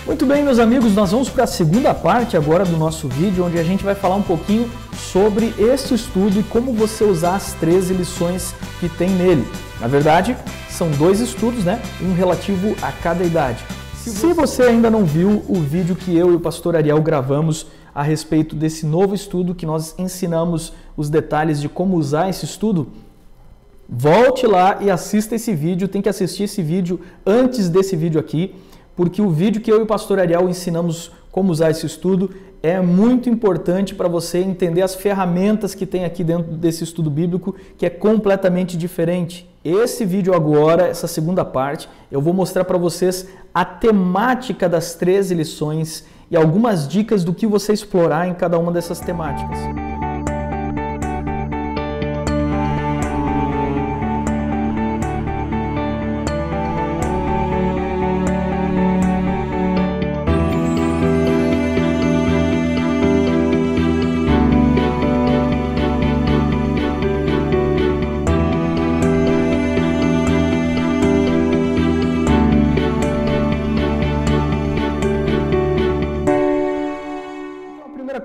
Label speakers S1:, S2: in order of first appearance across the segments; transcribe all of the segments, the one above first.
S1: Muito bem, meus amigos, nós vamos para a segunda parte agora do nosso vídeo, onde a gente vai falar um pouquinho sobre este estudo e como você usar as 13 lições que tem nele. Na verdade, são 2 estudos, né? Um relativo a cada idade. Se você ainda não viu o vídeo que eu e o pastor Ariel gravamos a respeito desse novo estudo, que nós ensinamos os detalhes de como usar esse estudo, volte lá e assista esse vídeo. Tem que assistir esse vídeo antes desse vídeo aqui, porque o vídeo que eu e o pastor Ariel ensinamos como usar esse estudo é muito importante para você entender as ferramentas que tem aqui dentro desse estudo bíblico, que é completamente diferente. Esse vídeo agora, essa segunda parte, eu vou mostrar para vocês a temática das 13 lições e algumas dicas do que você explorar em cada uma dessas temáticas.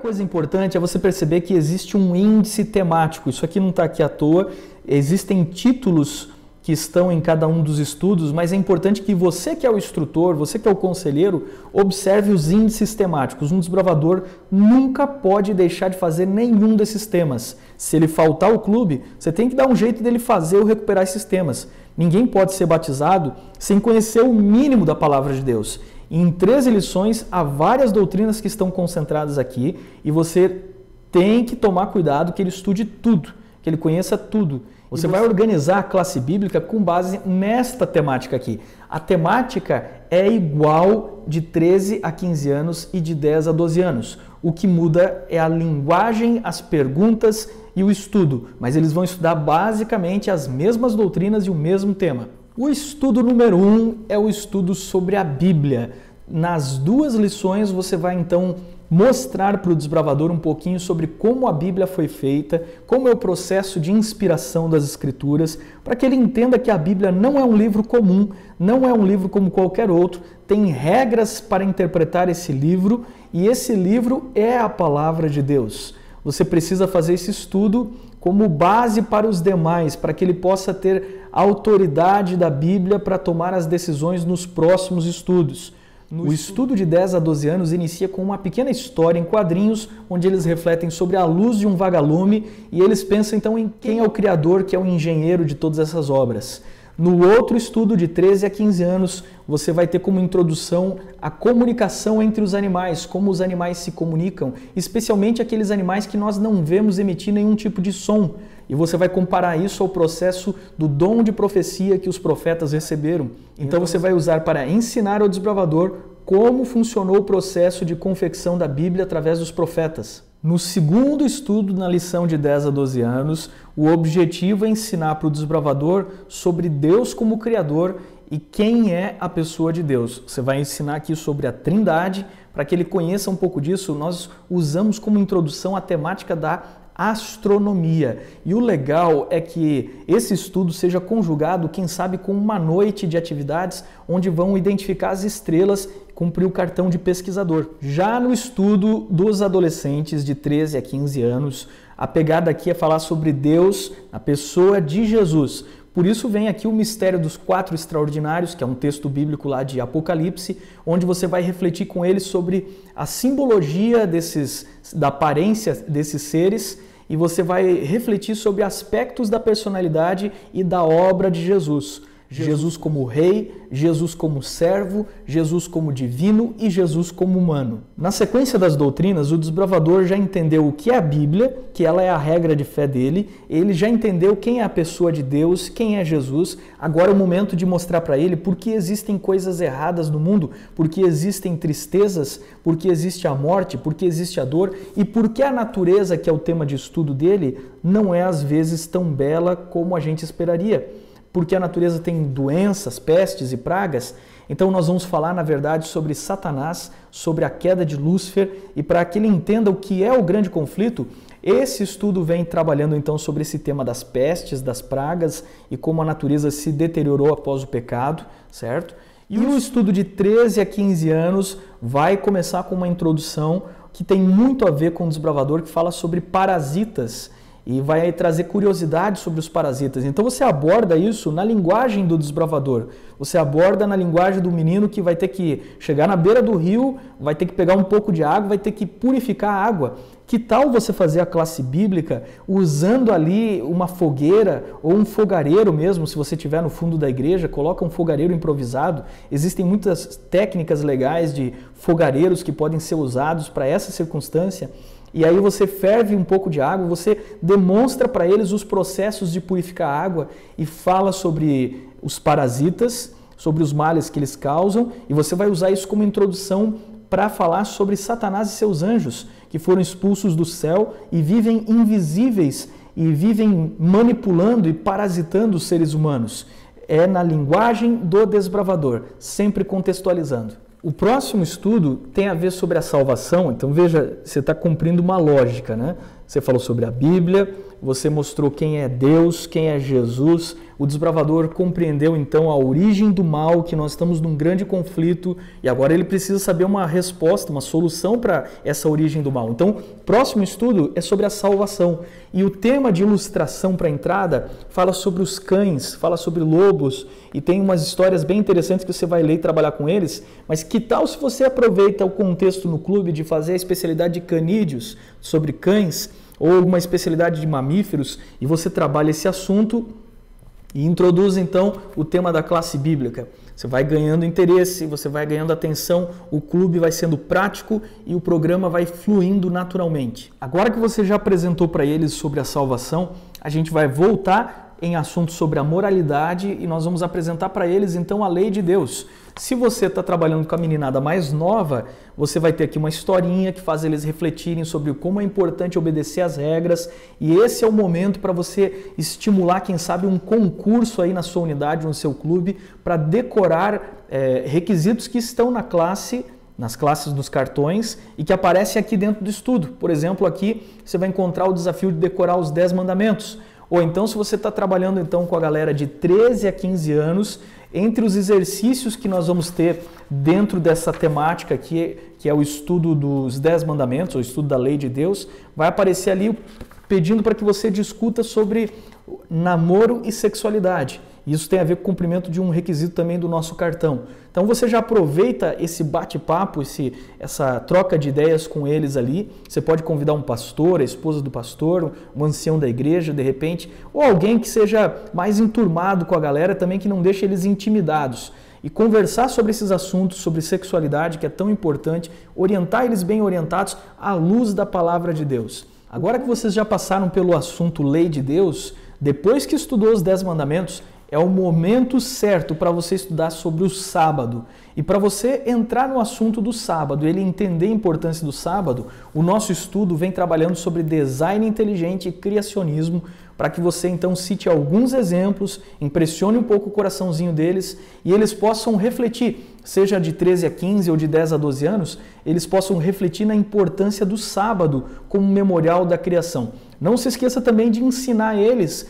S1: Coisa importante é você perceber que existe um índice temático. Isso aqui não está aqui à toa. Existem títulos que estão em cada um dos estudos, mas é importante que você que é o instrutor, você que é o conselheiro, observe os índices temáticos. Um desbravador nunca pode deixar de fazer nenhum desses temas. Se ele faltar ao clube, você tem que dar um jeito dele fazer ou recuperar esses temas. Ninguém pode ser batizado sem conhecer o mínimo da palavra de Deus. Em 13 lições, há várias doutrinas que estão concentradas aqui e você tem que tomar cuidado que ele estude tudo, que ele conheça tudo. Você vai organizar a classe bíblica com base nesta temática aqui. A temática é igual de 13 a 15 anos e de 10 a 12 anos. O que muda é a linguagem, as perguntas e o estudo, mas eles vão estudar basicamente as mesmas doutrinas e o mesmo tema. O estudo número 1 é o estudo sobre a Bíblia. Nas 2 lições você vai então mostrar para o desbravador um pouquinho sobre como a Bíblia foi feita, como é o processo de inspiração das Escrituras, para que ele entenda que a Bíblia não é um livro comum, não é um livro como qualquer outro, tem regras para interpretar esse livro e esse livro é a palavra de Deus. Você precisa fazer esse estudo como base para os demais, para que ele possa ter autoridade da Bíblia para tomar as decisões nos próximos estudos. O estudo de 10 a 12 anos inicia com uma pequena história em quadrinhos, onde eles refletem sobre a luz de um vagalume e eles pensam então em quem é o criador, que é o engenheiro de todas essas obras. No outro estudo de 13 a 15 anos, você vai ter como introdução a comunicação entre os animais, como os animais se comunicam, especialmente aqueles animais que nós não vemos emitir nenhum tipo de som. E você vai comparar isso ao processo do dom de profecia que os profetas receberam. Então você vai usar para ensinar ao desbravador como funcionou o processo de confecção da Bíblia através dos profetas. No segundo estudo, na lição de 10 a 12 anos, o objetivo é ensinar para o desbravador sobre Deus como Criador e quem é a pessoa de Deus. Você vai ensinar aqui sobre a Trindade, para que ele conheça um pouco disso. Nós usamos como introdução a temática da astronomia. E o legal é que esse estudo seja conjugado, quem sabe, com uma noite de atividades onde vão identificar as estrelas e cumprir o cartão de pesquisador. Já no estudo dos adolescentes de 13 a 15 anos, a pegada aqui é falar sobre Deus, a pessoa de Jesus. Por isso vem aqui o mistério dos 4 extraordinários, que é um texto bíblico lá de Apocalipse, onde você vai refletir com eles sobre a simbologia da aparência desses seres e você vai refletir sobre aspectos da personalidade e da obra de Jesus. Jesus como rei, Jesus como servo, Jesus como divino e Jesus como humano. Na sequência das doutrinas, o desbravador já entendeu o que é a Bíblia, que ela é a regra de fé dele, ele já entendeu quem é a pessoa de Deus, quem é Jesus. Agora é o momento de mostrar para ele por que existem coisas erradas no mundo, por que existem tristezas, por que existe a morte, por que existe a dor e por que a natureza, que é o tema de estudo dele, não é às vezes tão bela como a gente esperaria. Porque a natureza tem doenças, pestes e pragas. Então nós vamos falar, na verdade, sobre Satanás, sobre a queda de Lúcifer, e para que ele entenda o que é o grande conflito, esse estudo vem trabalhando então sobre esse tema das pestes, das pragas e como a natureza se deteriorou após o pecado, certo? E o estudo de 13 a 15 anos vai começar com uma introdução que tem muito a ver com o desbravador, que fala sobre parasitas e vai trazer curiosidade sobre os parasitas. Então você aborda isso na linguagem do desbravador, você aborda na linguagem do menino que vai ter que chegar na beira do rio, vai ter que pegar um pouco de água, vai ter que purificar a água. Que tal você fazer a classe bíblica usando ali uma fogueira ou um fogareiro mesmo, se você estiver no fundo da igreja, coloca um fogareiro improvisado. Existem muitas técnicas legais de fogareiros que podem ser usados para essa circunstância. E aí você ferve um pouco de água, você demonstra para eles os processos de purificar a água e fala sobre os parasitas, sobre os males que eles causam, e você vai usar isso como introdução para falar sobre Satanás e seus anjos, que foram expulsos do céu e vivem invisíveis e vivem manipulando e parasitando os seres humanos. É na linguagem do desbravador, sempre contextualizando. O próximo estudo tem a ver sobre a salvação, então veja, você está cumprindo uma lógica, né? Você falou sobre a Bíblia, você mostrou quem é Deus, quem é Jesus. O desbravador compreendeu então a origem do mal, que nós estamos num grande conflito e agora ele precisa saber uma resposta, uma solução para essa origem do mal. Então, o próximo estudo é sobre a salvação. E o tema de ilustração para a entrada fala sobre os cães, fala sobre lobos e tem umas histórias bem interessantes que você vai ler e trabalhar com eles. Mas que tal se você aproveita o contexto no clube de fazer a especialidade de canídeos sobre cães ou alguma especialidade de mamíferos e você trabalha esse assunto e introduz então o tema da classe bíblica. Você vai ganhando interesse, você vai ganhando atenção, o clube vai sendo prático e o programa vai fluindo naturalmente. Agora que você já apresentou para eles sobre a salvação, a gente vai voltar em assuntos sobre a moralidade e nós vamos apresentar para eles então a lei de Deus. Se você está trabalhando com a meninada mais nova, você vai ter aqui uma historinha que faz eles refletirem sobre como é importante obedecer às regras e esse é o momento para você estimular, quem sabe, um concurso aí na sua unidade, no seu clube, para decorar requisitos que estão na classe, nas classes dos cartões e que aparecem aqui dentro do estudo. Por exemplo, aqui você vai encontrar o desafio de decorar os 10 mandamentos. Ou então, se você está trabalhando então com a galera de 13 a 15 anos, entre os exercícios que nós vamos ter dentro dessa temática aqui, que é o estudo dos 10 mandamentos, o estudo da lei de Deus, vai aparecer ali pedindo para que você discuta sobre namoro e sexualidade. Isso tem a ver com o cumprimento de um requisito também do nosso cartão. Então você já aproveita esse bate-papo, essa troca de ideias com eles ali. Você pode convidar um pastor, a esposa do pastor, um ancião da igreja, de repente, ou alguém que seja mais enturmado com a galera também, que não deixe eles intimidados. E conversar sobre esses assuntos, sobre sexualidade, que é tão importante, orientar eles bem orientados à luz da palavra de Deus. Agora que vocês já passaram pelo assunto lei de Deus, depois que estudou os 10 mandamentos, é o momento certo para você estudar sobre o sábado. E para você entrar no assunto do sábado, ele entender a importância do sábado, o nosso estudo vem trabalhando sobre design inteligente e criacionismo, para que você então cite alguns exemplos, impressione um pouco o coraçãozinho deles e eles possam refletir, seja de 13 a 15 ou de 10 a 12 anos, eles possam refletir na importância do sábado como memorial da criação. Não se esqueça também de ensinar eles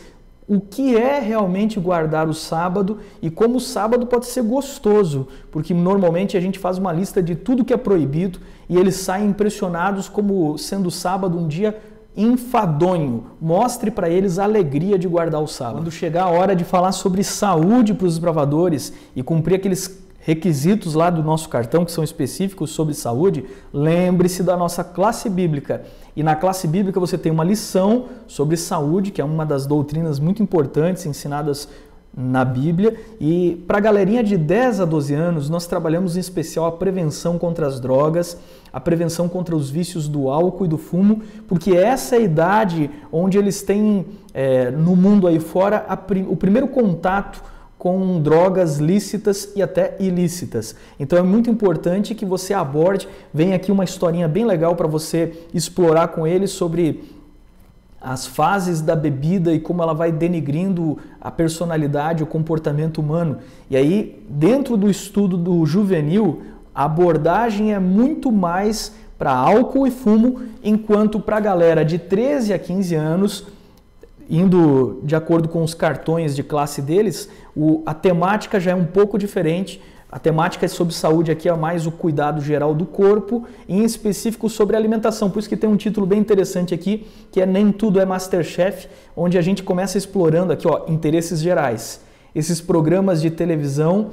S1: o que é realmente guardar o sábado e como o sábado pode ser gostoso, porque normalmente a gente faz uma lista de tudo que é proibido e eles saem impressionados como sendo o sábado um dia enfadonho. Mostre para eles a alegria de guardar o sábado. Quando chegar a hora de falar sobre saúde para os desbravadores e cumprir aqueles requisitos lá do nosso cartão que são específicos sobre saúde, lembre-se da nossa classe bíblica. E na classe bíblica você tem uma lição sobre saúde, que é uma das doutrinas muito importantes ensinadas na Bíblia. E para a galerinha de 10 a 12 anos, nós trabalhamos em especial a prevenção contra as drogas, a prevenção contra os vícios do álcool e do fumo, porque essa é a idade onde eles têm, no mundo aí fora, o primeiro contato com drogas lícitas e até ilícitas. Então é muito importante que você aborde, vem aqui uma historinha bem legal para você explorar com eles sobre as fases da bebida e como ela vai denigrindo a personalidade, o comportamento humano. E aí, dentro do estudo do juvenil, a abordagem é muito mais para álcool e fumo, enquanto para a galera de 13 a 15 anos, indo de acordo com os cartões de classe deles, a temática já é um pouco diferente. A temática sobre saúde aqui é mais o cuidado geral do corpo, em específico sobre alimentação. Por isso que tem um título bem interessante aqui, que é Nem Tudo é Masterchef, onde a gente começa explorando aqui, ó, interesses gerais. Esses programas de televisão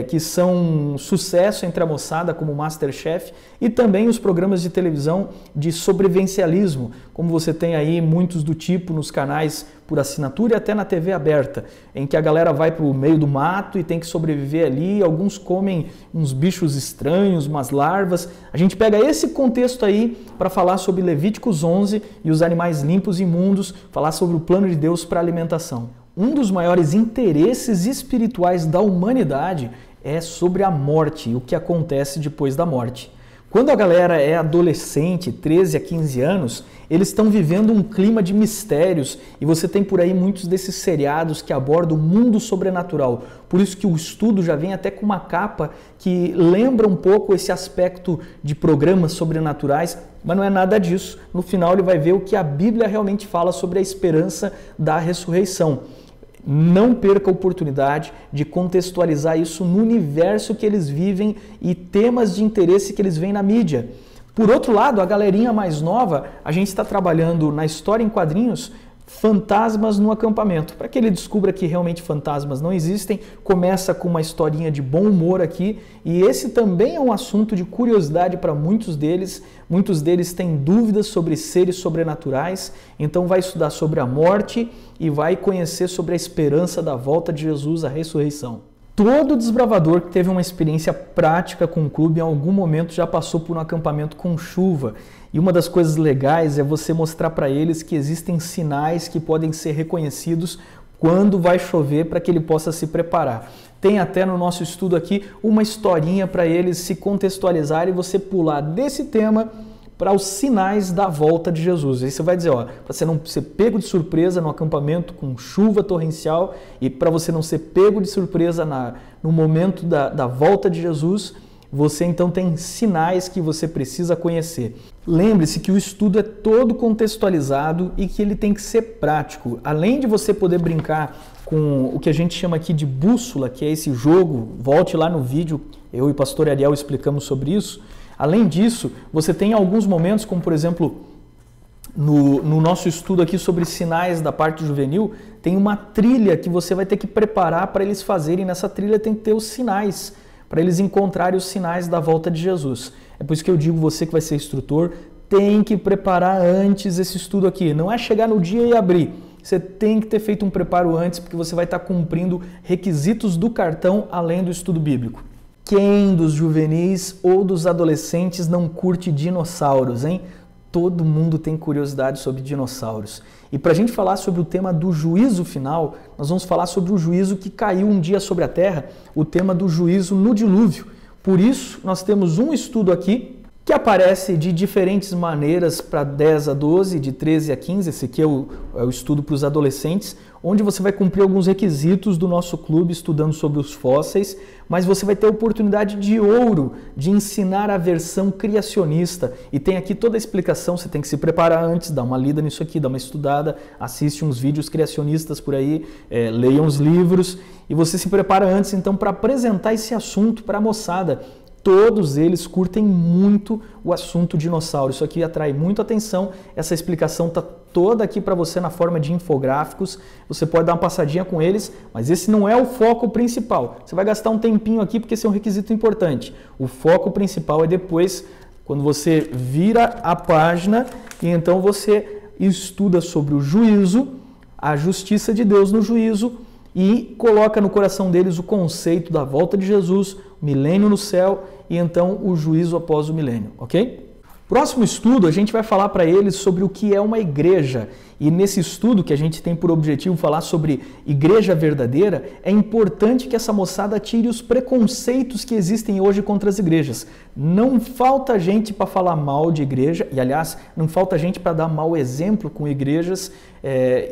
S1: que são sucesso entre a moçada, como o Masterchef, e também os programas de televisão de sobrevivencialismo, como você tem aí muitos do tipo nos canais por assinatura e até na TV aberta, em que a galera vai para o meio do mato e tem que sobreviver ali, alguns comem uns bichos estranhos, umas larvas. A gente pega esse contexto aí para falar sobre Levíticos 11 e os animais limpos e imundos, falar sobre o plano de Deus para a alimentação. Um dos maiores interesses espirituais da humanidade é sobre a morte e o que acontece depois da morte. Quando a galera é adolescente, 13 a 15 anos, eles estão vivendo um clima de mistérios e você tem por aí muitos desses seriados que abordam o mundo sobrenatural. Por isso que o estudo já vem até com uma capa que lembra um pouco esse aspecto de programas sobrenaturais, mas não é nada disso. No final ele vai ver o que a Bíblia realmente fala sobre a esperança da ressurreição. Não perca a oportunidade de contextualizar isso no universo que eles vivem e temas de interesse que eles veem na mídia. Por outro lado, a galerinha mais nova, a gente está trabalhando na história em quadrinhos Fantasmas no Acampamento. Para que ele descubra que realmente fantasmas não existem, começa com uma historinha de bom humor aqui, e esse também é um assunto de curiosidade para muitos deles. Muitos deles têm dúvidas sobre seres sobrenaturais, então vai estudar sobre a morte e vai conhecer sobre a esperança da volta de Jesus, a ressurreição. Todo desbravador que teve uma experiência prática com o clube em algum momento já passou por um acampamento com chuva. E uma das coisas legais é você mostrar para eles que existem sinais que podem ser reconhecidos quando vai chover para que ele possa se preparar. Tem até no nosso estudo aqui uma historinha para eles se contextualizarem e você pular desse tema para os sinais da volta de Jesus. Aí você vai dizer, ó, para você não ser pego de surpresa no acampamento com chuva torrencial e para você não ser pego de surpresa no momento da volta de Jesus, você então tem sinais que você precisa conhecer. Lembre-se que o estudo é todo contextualizado e que ele tem que ser prático. Além de você poder brincar com o que a gente chama aqui de bússola, que é esse jogo, volte lá no vídeo, eu e o pastor Ariel explicamos sobre isso. Além disso, você tem alguns momentos, como por exemplo, no nosso estudo aqui sobre sinais da parte juvenil, tem uma trilha que você vai ter que preparar para eles fazerem. Nessa trilha tem que ter os sinais, para eles encontrarem os sinais da volta de Jesus. É por isso que eu digo, você que vai ser instrutor, tem que preparar antes esse estudo aqui. Não é chegar no dia e abrir. Você tem que ter feito um preparo antes, porque você vai estar cumprindo requisitos do cartão além do estudo bíblico. Quem dos juvenis ou dos adolescentes não curte dinossauros, hein? Todo mundo tem curiosidade sobre dinossauros. E para a gente falar sobre o tema do juízo final, nós vamos falar sobre o juízo que caiu um dia sobre a terra, o tema do juízo no dilúvio. Por isso, nós temos um estudo aqui que aparece de diferentes maneiras para 10 a 12, de 13 a 15, esse aqui é o estudo para os adolescentes, onde você vai cumprir alguns requisitos do nosso clube estudando sobre os fósseis, mas você vai ter a oportunidade de ouro de ensinar a versão criacionista. E tem aqui toda a explicação, você tem que se preparar antes, dar uma lida nisso aqui, dar uma estudada, assiste uns vídeos criacionistas por aí, leia uns livros, e você se prepara antes então para apresentar esse assunto para a moçada. Todos eles curtem muito o assunto dinossauro. Isso aqui atrai muito atenção. Essa explicação está toda aqui para você na forma de infográficos. Você pode dar uma passadinha com eles, mas esse não é o foco principal. Você vai gastar um tempinho aqui porque esse é um requisito importante. O foco principal é depois, quando você vira a página e então você estuda sobre o juízo, a justiça de Deus no juízo, e coloca no coração deles o conceito da volta de Jesus, o milênio no céu e então o juízo após o milênio, ok? Próximo estudo, a gente vai falar para eles sobre o que é uma igreja. E nesse estudo, que a gente tem por objetivo falar sobre igreja verdadeira, é importante que essa moçada tire os preconceitos que existem hoje contra as igrejas. Não falta gente para falar mal de igreja, e aliás, não falta gente para dar mau exemplo com igrejas.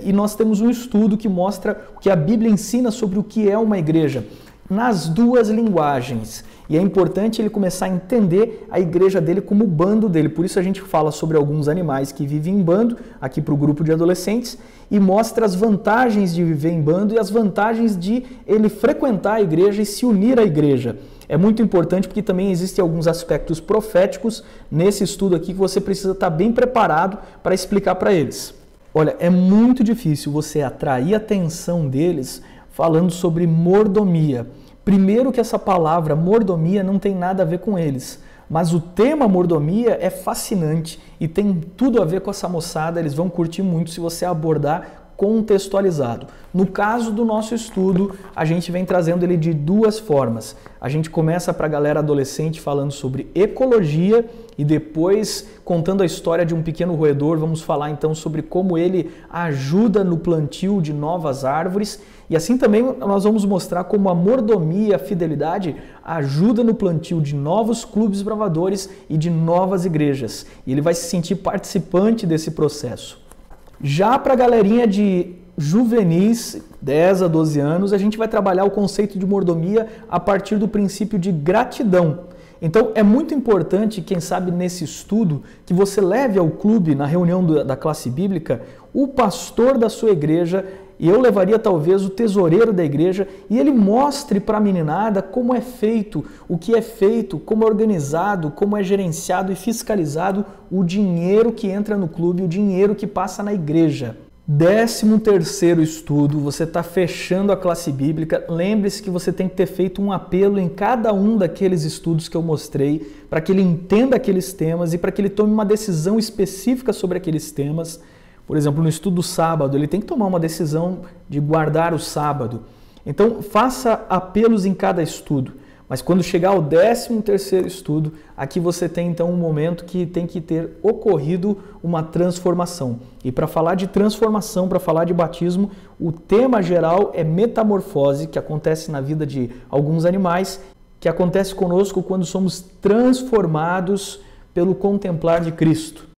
S1: E nós temos um estudo que mostra o que a Bíblia ensina sobre o que é uma igreja, nas duas linguagens. E é importante ele começar a entender a igreja dele como o bando dele. Por isso a gente fala sobre alguns animais que vivem em bando, aqui para o grupo de adolescentes, e mostra as vantagens de viver em bando e as vantagens de ele frequentar a igreja e se unir à igreja. É muito importante porque também existem alguns aspectos proféticos nesse estudo aqui que você precisa estar bem preparado para explicar para eles. Olha, é muito difícil você atrair a atenção deles falando sobre mordomia. Primeiro que essa palavra mordomia não tem nada a ver com eles, mas o tema mordomia é fascinante e tem tudo a ver com essa moçada, eles vão curtir muito se você abordar contextualizado. No caso do nosso estudo, a gente vem trazendo ele de duas formas. A gente começa para a galera adolescente falando sobre ecologia e depois contando a história de um pequeno roedor, vamos falar então sobre como ele ajuda no plantio de novas árvores. E assim também nós vamos mostrar como a mordomia, a fidelidade, ajuda no plantio de novos clubes bravadores e de novas igrejas. E ele vai se sentir participante desse processo. Já para a galerinha de juvenis, 10 a 12 anos, a gente vai trabalhar o conceito de mordomia a partir do princípio de gratidão. Então é muito importante, quem sabe nesse estudo, que você leve ao clube, na reunião da classe bíblica, o pastor da sua igreja, e eu levaria talvez o tesoureiro da igreja, e ele mostre para a meninada como é feito, o que é feito, como é organizado, como é gerenciado e fiscalizado o dinheiro que entra no clube, o dinheiro que passa na igreja. 13º estudo, você está fechando a classe bíblica. Lembre-se que você tem que ter feito um apelo em cada um daqueles estudos que eu mostrei, para que ele entenda aqueles temas e para que ele tome uma decisão específica sobre aqueles temas. Por exemplo, no estudo do sábado, ele tem que tomar uma decisão de guardar o sábado. Então, faça apelos em cada estudo. Mas quando chegar ao 13º estudo, aqui você tem então um momento que tem que ter ocorrido uma transformação. E para falar de transformação, para falar de batismo, o tema geral é metamorfose, que acontece na vida de alguns animais, que acontece conosco quando somos transformados pelo contemplar de Cristo.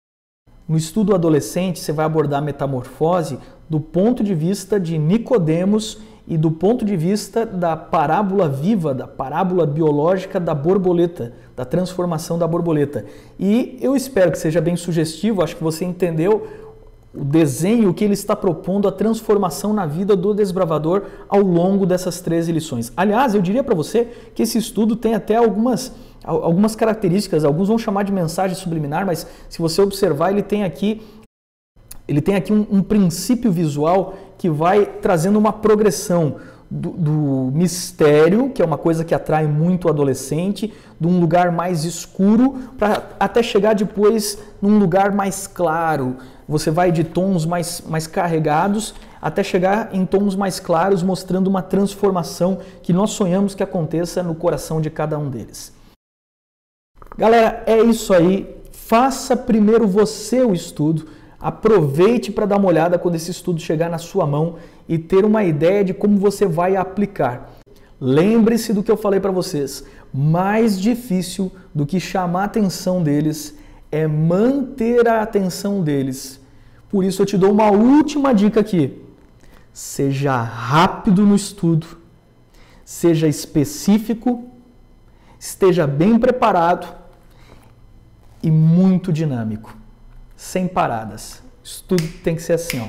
S1: No estudo adolescente, você vai abordar a metamorfose do ponto de vista de Nicodemos e do ponto de vista da parábola viva, da parábola biológica da borboleta, da transformação da borboleta. E eu espero que seja bem sugestivo, acho que você entendeu o desenho, o que ele está propondo, a transformação na vida do desbravador ao longo dessas 13 lições. Aliás, eu diria para você que esse estudo tem até algumas características, alguns vão chamar de mensagem subliminar, mas se você observar, ele tem aqui um princípio visual que vai trazendo uma progressão do mistério, que é uma coisa que atrai muito o adolescente, de um lugar mais escuro, para até chegar depois num lugar mais claro. Você vai de tons mais carregados até chegar em tons mais claros, mostrando uma transformação que nós sonhamos que aconteça no coração de cada um deles. Galera, é isso aí. Faça primeiro você o estudo. Aproveite para dar uma olhada quando esse estudo chegar na sua mão e ter uma ideia de como você vai aplicar. Lembre-se do que eu falei para vocês. Mais difícil do que chamar a atenção deles é manter a atenção deles. Por isso eu te dou uma última dica aqui. Seja rápido no estudo, seja específico, esteja bem preparado e muito dinâmico, sem paradas. O estudo tem que ser assim, ó.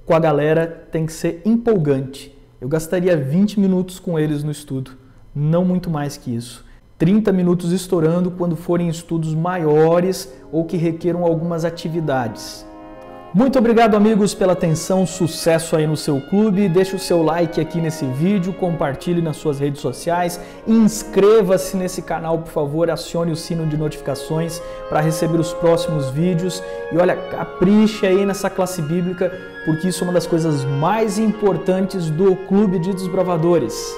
S1: Com a galera tem que ser empolgante. Eu gastaria 20 minutos com eles no estudo, não muito mais que isso. 30 minutos estourando quando forem estudos maiores ou que requeram algumas atividades. Muito obrigado, amigos, pela atenção, sucesso aí no seu clube, deixe o seu like aqui nesse vídeo, compartilhe nas suas redes sociais, inscreva-se nesse canal, por favor, acione o sino de notificações para receber os próximos vídeos e olha, capriche aí nessa classe bíblica, porque isso é uma das coisas mais importantes do Clube de Desbravadores.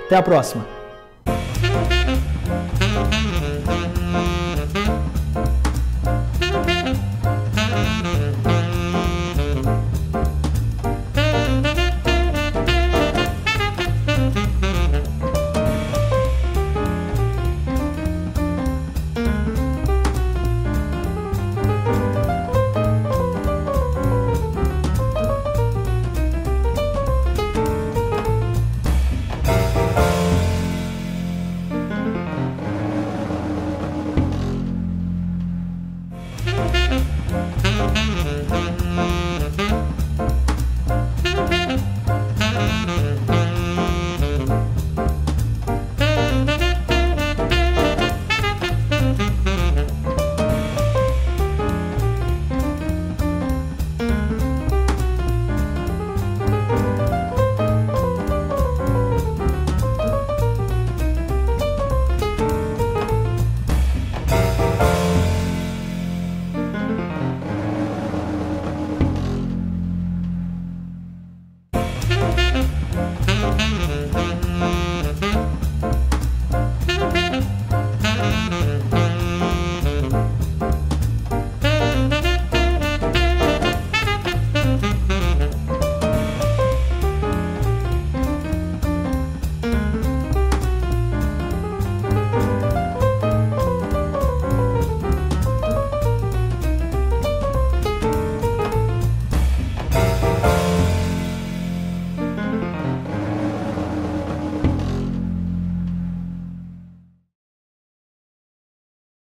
S1: Até a próxima!